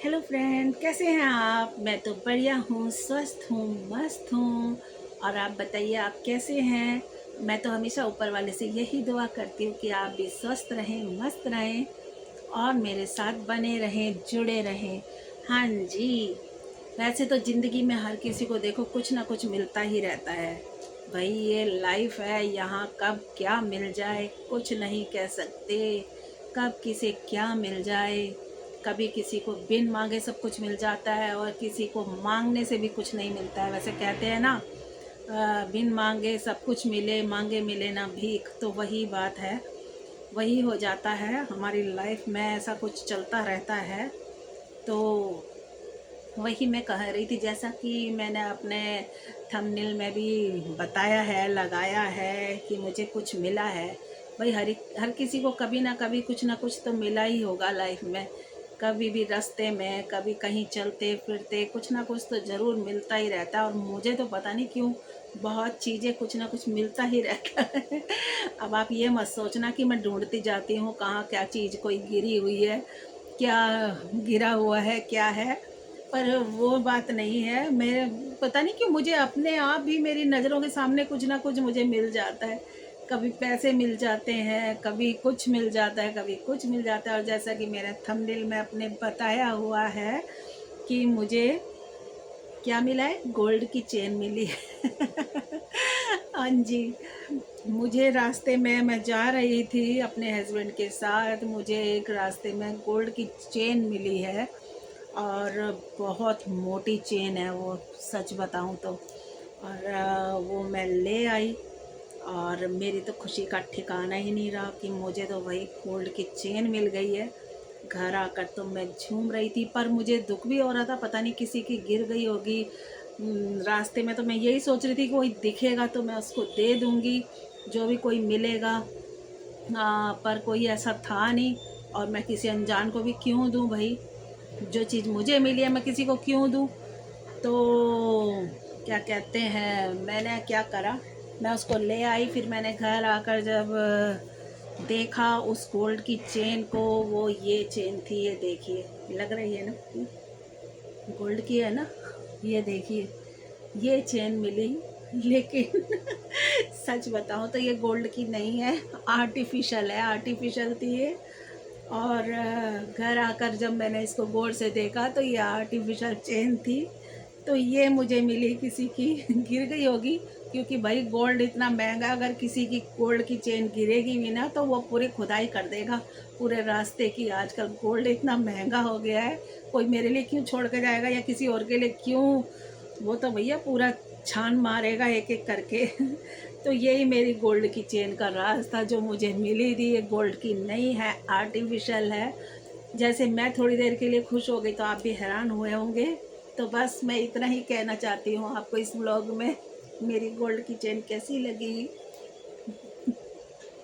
Hello friend, कैसे हैं आप? मैं तो बढ़िया हूँ, स्वस्थ हूँ, मस्त हूँ। और आप बताइए, आप कैसे हैं? मैं तो हमेशा ऊपर वाले से यही दुआ करती हूँ कि आप भी स्वस्थ रहें, मस्त रहें और मेरे साथ बने रहें, जुड़े रहें। हाँ जी। वैसे तो ज़िंदगी में हर किसी को देखो कुछ ना कुछ मिलता ही रहता है। भाई ये लाइफ है, यहाँ कब क्या मिल जाए कुछ नहीं कह सकते। कब किसे क्या मिल जाए। कभी किसी को बिन मांगे सब कुछ मिल जाता है और किसी को मांगने से भी कुछ नहीं मिलता है। वैसे कहते हैं ना, बिन मांगे सब कुछ मिले, मांगे मिले ना भीख। तो वही बात है, वही हो जाता है हमारी लाइफ में, ऐसा कुछ चलता रहता है। तो वही मैं कह रही थी, जैसा कि मैंने अपने थंबनेल में भी बताया है, लगाया है कि मुझे कुछ मिला है। भाई हर किसी को कभी ना कभी कुछ ना कुछ तो मिला ही होगा लाइफ में। कभी भी रास्ते में, कभी कहीं चलते फिरते कुछ ना कुछ तो ज़रूर मिलता ही रहता है। और मुझे तो पता नहीं क्यों बहुत चीज़ें कुछ ना कुछ मिलता ही रहता है। अब आप ये मत सोचना कि मैं ढूंढती जाती हूँ कहाँ क्या चीज़ कोई गिरी हुई है, क्या गिरा हुआ है, क्या है। पर वो बात नहीं है। मैं पता नहीं क्यों मुझे अपने आप भी मेरी नज़रों के सामने कुछ ना कुछ मुझे मिल जाता है। कभी पैसे मिल जाते हैं, कभी कुछ मिल जाता है, कभी कुछ मिल जाता है। और जैसा कि मेरे थंबनेल में अपने बताया हुआ है कि मुझे क्या मिला है, गोल्ड की चेन मिली है। हाँ जी। मुझे रास्ते में मैं जा रही थी अपने हस्बैंड के साथ, मुझे एक रास्ते में गोल्ड की चेन मिली है। और बहुत मोटी चेन है वो, सच बताऊं तो। और वो मैं ले आई और मेरी तो खुशी का ठिकाना ही नहीं रहा कि मुझे तो वही गोल्ड की चेन मिल गई है। घर आकर तो मैं झूम रही थी, पर मुझे दुख भी हो रहा था, पता नहीं किसी की गिर गई होगी रास्ते में। तो मैं यही सोच रही थी कि कोई दिखेगा तो मैं उसको दे दूँगी, जो भी कोई मिलेगा। पर कोई ऐसा था नहीं। और मैं किसी अनजान को भी क्यों दूँ भाई, जो चीज़ मुझे मिली है मैं किसी को क्यों दूँ। तो क्या कहते हैं, मैंने क्या करा, मैं उसको ले आई। फिर मैंने घर आकर जब देखा उस गोल्ड की चेन को, वो ये चेन थी, ये देखिए, लग रही है ना, गोल्ड की है ना, ये देखिए, ये चेन मिली। लेकिन सच बताऊं तो ये गोल्ड की नहीं है, आर्टिफिशियल है, आर्टिफिशियल थी ये। और घर आकर जब मैंने इसको गौर से देखा तो ये आर्टिफिशियल चेन थी। तो ये मुझे मिली किसी की, गिर गई होगी, क्योंकि भाई गोल्ड इतना महंगा, अगर किसी की गोल्ड की चेन गिरेगी भी ना तो वो पूरी खुदाई कर देगा पूरे रास्ते की। आजकल गोल्ड इतना महंगा हो गया है, कोई मेरे लिए क्यों छोड़ के जाएगा या किसी और के लिए क्यों, वो तो भैया पूरा छान मारेगा एक एक करके। तो यही मेरी गोल्ड की चेन का राज था जो मुझे मिली थी। ये गोल्ड की नहीं है, आर्टिफिशियल है। जैसे मैं थोड़ी देर के लिए खुश हो गई तो आप भी हैरान हुए होंगे। तो बस मैं इतना ही कहना चाहती हूँ आपको इस व्लॉग में। मेरी गोल्ड की चेन कैसी लगी?